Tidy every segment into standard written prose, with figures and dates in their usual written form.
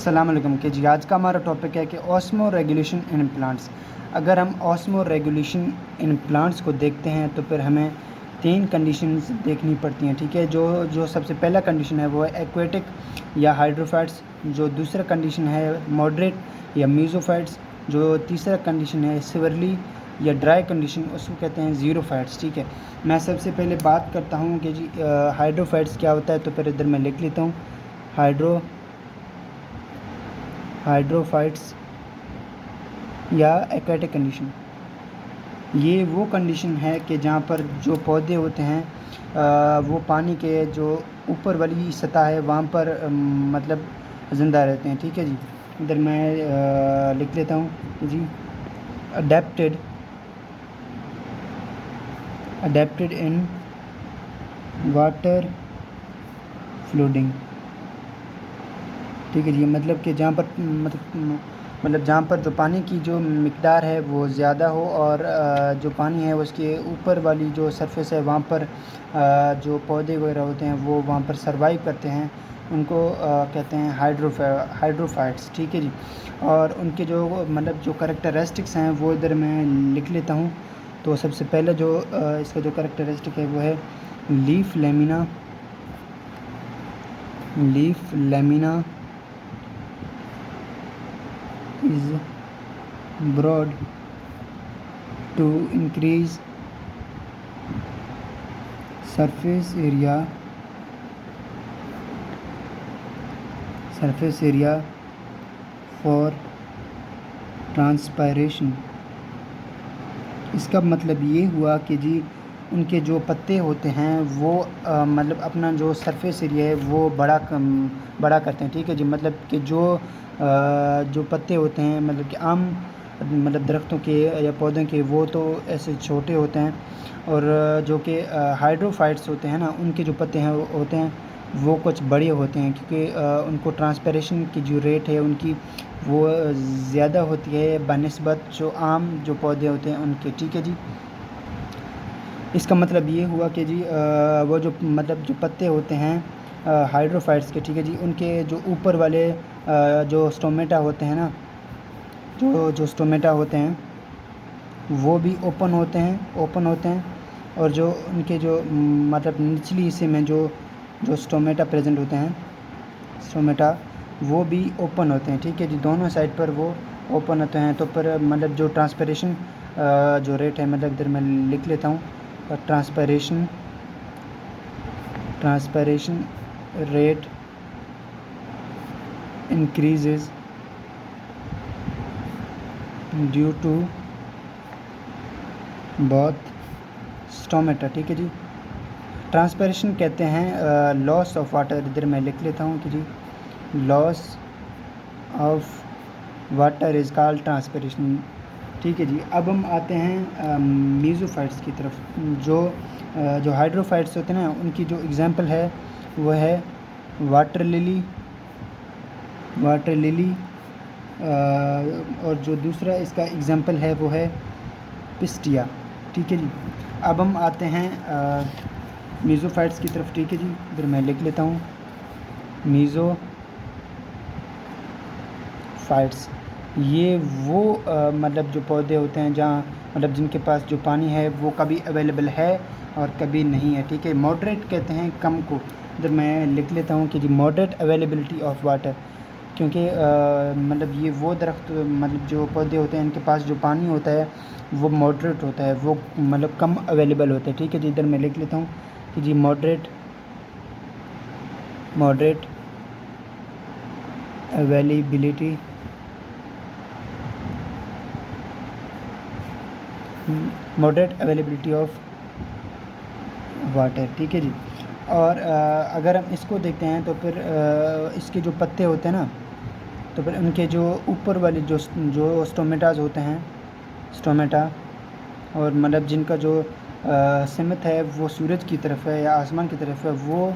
अस्सलाम वालेकुम के जी। आज का हमारा टॉपिक है कि ऑस्मो रेगुलेशन इन प्लांट्स। अगर हम ऑस्मो रेगुलेशन इन प्लांट्स को देखते हैं तो फिर हमें 3 कंडीशंस देखनी पड़ती हैं, ठीक है। जो सबसे पहला कंडीशन है वो है एक्वेटिक या हाइड्रोफाइट्स, जो दूसरा कंडीशन है मॉडरेट या मीज़ोफाइट्स, जो तीसरा कंडीशन है सिवरली या ड्राई कंडीशन, उसको कहते हैं ज़ीरोफाइट्स, ठीक है। मैं सबसे पहले बात करता हूँ कि जी हाइड्रोफाइट्स क्या होता है, तो फिर इधर मैं लिख लेता हूँ हाइड्रोफाइट्स या एक्वेटिक कंडीशन। ये वो कंडीशन है कि जहाँ पर जो पौधे होते हैं वो पानी के जो ऊपर वाली सतह है वहाँ पर मतलब ज़िंदा रहते हैं, ठीक है जी। इधर मैं लिख लेता हूँ जी अडेप्टेड इन वाटर फ्लोडिंग, ठीक है जी। मतलब कि जहाँ पर मतलब जहाँ पर जो पानी की जो मिक़दार है वो ज़्यादा हो और जो पानी है उसके ऊपर वाली जो सरफेस है वहाँ पर जो पौधे वगैरह होते हैं वो वहाँ पर सरवाइव करते हैं, उनको कहते हैं हाइड्रोफाइट्स, ठीक है जी। और उनके जो मतलब जो कैरेक्टरिस्टिक्स हैं वो इधर मैं लिख लेता हूँ। तो सबसे पहले जो इसका जो कैरेक्टरिस्टिक है वो है leaf lamina is broad to increase surface area for transpiration। इसका मतलब ये हुआ कि जी उनके जो पत्ते होते हैं वो मतलब अपना जो सरफेस एरिया है वो बड़ा करते हैं, ठीक है जी। मतलब कि जो पत्ते होते हैं मतलब कि आम मतलब दरख्तों के या पौधों के वो तो ऐसे छोटे होते हैं, और जो कि हाइड्रोफाइट्स होते हैं ना उनके जो पत्ते हैं होते हैं वो कुछ बड़े होते हैं, क्योंकि उनको ट्रांसपिरेशन की जो रेट है उनकी वो ज़्यादा होती है बनिस्बत जो आम जो पौधे होते हैं उनके, ठीक है जी। इसका मतलब ये हुआ कि जी वो जो मतलब जो पत्ते होते हैं हाइड्रोफाइट्स के, ठीक है जी, उनके जो ऊपर वाले जो स्टोमेटा होते हैं ना, जो स्टोमेटा होते हैं वो भी ओपन होते हैं, और जो उनके जो मतलब निचली हिस्से में जो स्टोमेटा प्रेजेंट होते हैं स्टोमेटा वो भी ओपन होते हैं, ठीक है जी। दोनों साइड पर वो ओपन होते हैं। तो पर मतलब जो ट्रांसपिरेशन जो रेट है, मतलब इधर मैं लिख लेता हूँ transpiration rate increases due to both stomata, ठीक है जी। ट्रांसपिरेशन कहते हैं लॉस ऑफ वाटर, इधर मैं लिख लेता हूँ कि जी loss of water is called transpiration, ठीक है जी। अब हम आते हैं मीज़ोफाइट्स की तरफ। जो हाइड्रोफाइट्स होते हैं ना उनकी जो एग्जांपल है वो है वाटर लिली और जो दूसरा इसका एग्जांपल है वो है पिस्टिया, ठीक है जी। अब हम आते हैं मीज़ोफाइट्स की तरफ, ठीक है जी। इधर मैं लिख लेता हूँ मीज़ोफाइट्स। ये वो मतलब जो पौधे होते हैं जहाँ मतलब जिनके पास जो पानी है वो कभी अवेलेबल है और कभी नहीं है, ठीक है। मॉडरेट कहते हैं कम को, इधर मैं लिख लेता हूँ कि जी मॉडरेट अवेलेबिलिटी ऑफ वाटर, क्योंकि मतलब ये वो दरख्त मतलब जो पौधे होते हैं इनके पास जो पानी होता है वो मॉडरेट होता है, वो मतलब कम अवेलेबल होता है, ठीक है जी। इधर मैं लिख लेता हूँ कि जी मॉडरेट अवेलेबिलिटी ऑफ वाटर, ठीक है जी। और अगर हम इसको देखते हैं तो फिर इसके जो पत्ते होते हैं ना, तो फिर उनके जो ऊपर वाले जो स्टोमेटाज होते हैं और मतलब जिनका जो सिमत है वो सूरज की तरफ है या आसमान की तरफ है, वो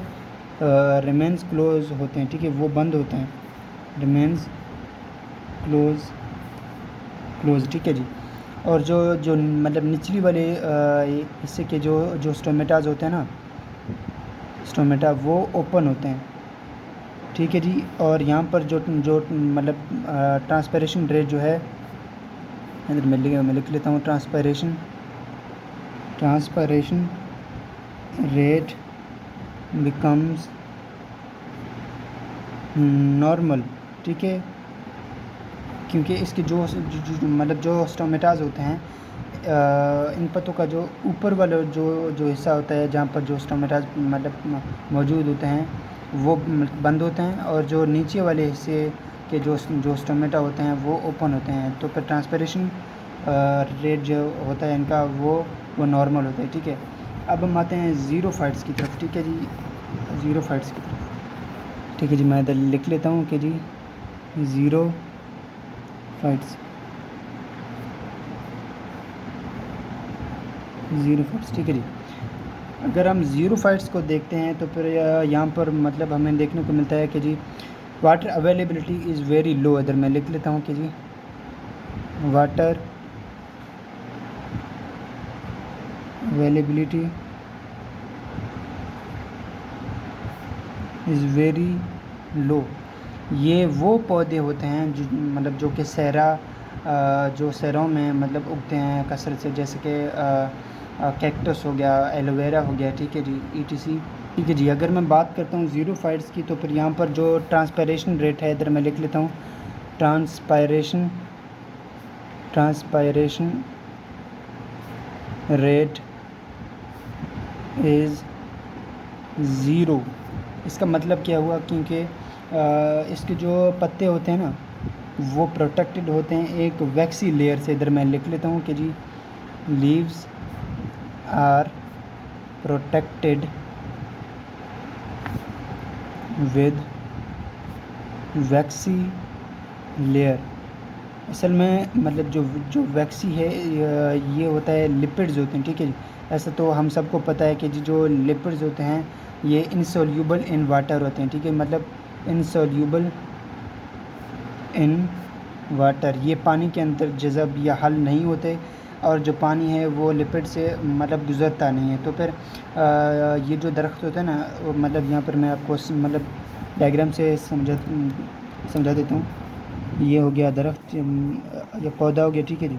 रिमेंस क्लोज होते हैं, ठीक है, वो बंद होते हैं, रिमेंस क्लोज, ठीक है जी। और जो मतलब निचली वाले हिस्से के जो स्टोमेटाज होते हैं ना वो ओपन होते हैं, ठीक है जी। और यहाँ पर जो जो मतलब ट्रांसपरेशन रेट जो है, इधर मैं लिख लेता हूँ, ट्रांसपरेशन रेट बिकम्स नॉर्मल, ठीक है, क्योंकि इसके मतलब जो स्टोमेटाज होते हैं, इन पत्तों का जो ऊपर वाला जो हिस्सा होता है जहाँ पर जो स्टोमेटाज मतलब मौजूद होते हैं वो बंद होते हैं, और जो नीचे वाले हिस्से के जो स्टोमेटा होते हैं वो ओपन होते हैं। तो फिर ट्रांसपरेशन रेट जो होता है इनका वो नॉर्मल होता है, ठीक है। अब हम आते हैं ज़ीरोफाइट्स की तरफ, ठीक है जी, ज़ीरोफाइट्स की तरफ, ठीक है जी। मैं इधर लिख लेता हूँ कि जी ज़ीरोफाइट्स, ठीक है जी। अगर हम ज़ीरोफाइट्स को देखते हैं तो फिर यहाँ पर मतलब हमें देखने को मिलता है कि जी water availability is very low. इधर मैं लिख लेता हूँ कि जी water availability is very low. ये वो पौधे होते हैं जो मतलब जो कि जो शहरों में मतलब उगते हैं कसरत से, जैसे कि कैक्टस हो गया, एलोवेरा हो गया, ठीक है जी, ईटीसी, ठीक है जी। अगर मैं बात करता हूँ ज़ीरोफाइट्स की तो फिर यहाँ पर जो ट्रांसपायरेशन रेट है, इधर मैं लिख लेता हूँ, ट्रांसपायरेशन रेट इज़ ज़ीरो। इसका मतलब क्या हुआ, क्योंकि इसके जो पत्ते होते हैं ना वो प्रोटेक्टेड होते हैं एक वैक्सी लेयर से। इधर मैं लिख लेता हूँ कि जी leaves are protected with waxy layer. असल में मतलब जो वैक्सी है ये होता है, लिपिड्स होते हैं, ठीक है जी। ऐसा तो हम सबको पता है कि जी जो लिपिड्स होते हैं ये इनसोल्यूबल इन वाटर होते हैं, ठीक है, मतलब इनसोल्यूबल इन वाटर, ये पानी के अंदर जज़ब या हल नहीं होते, और जो पानी है वो लिपिड से मतलब गुज़रता नहीं है। तो फिर ये जो दरख्त होता है ना, मतलब यहाँ पर मैं आपको मतलब डायग्राम से समझा देता हूँ। ये हो गया दरख्त या पौधा हो गया, ठीक है जी।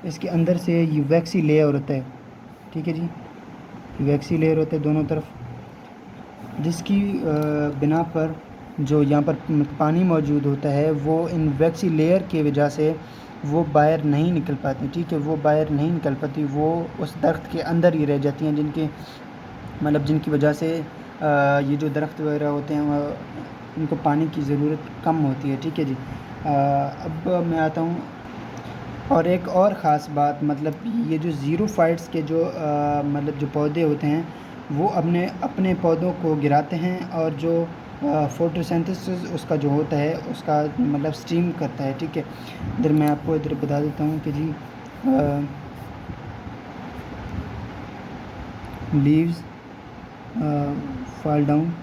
इसके अंदर से ये वैक्सी लेयर होता है, ठीक है जी, वैक्सी लेयर होता है दोनों तरफ, जिसकी बिना पर जो यहाँ पर पानी मौजूद होता है वो इन वैक्सी लेयर की वजह से वो बाहर नहीं निकल पाती, ठीक है, वो बाहर नहीं निकल पाती, वो उस दरख्त के अंदर ही रह जाती हैं, जिनकी वजह से ये जो दरख्त वगैरह होते हैं उनको पानी की ज़रूरत कम होती है, ठीक है जी। अब मैं आता हूँ, और एक और ख़ास बात, मतलब ये जो ज़ीरोफाइट्स के जो मतलब जो पौधे होते हैं वो अपने पौधों को गिराते हैं, और जो फोटोसिंथेसिस उसका जो होता है उसका मतलब स्टीम करता है, ठीक है। इधर मैं आपको इधर बता देता हूँ कि जी leaves fall down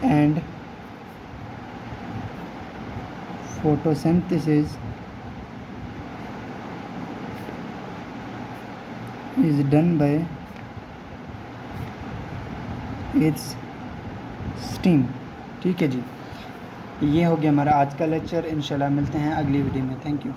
and photosynthesis is done by its steam, ठीक है जी। ये हो गया हमारा आज का लेक्चर। इंशाल्लाह मिलते हैं अगली वीडियो में। Thank you.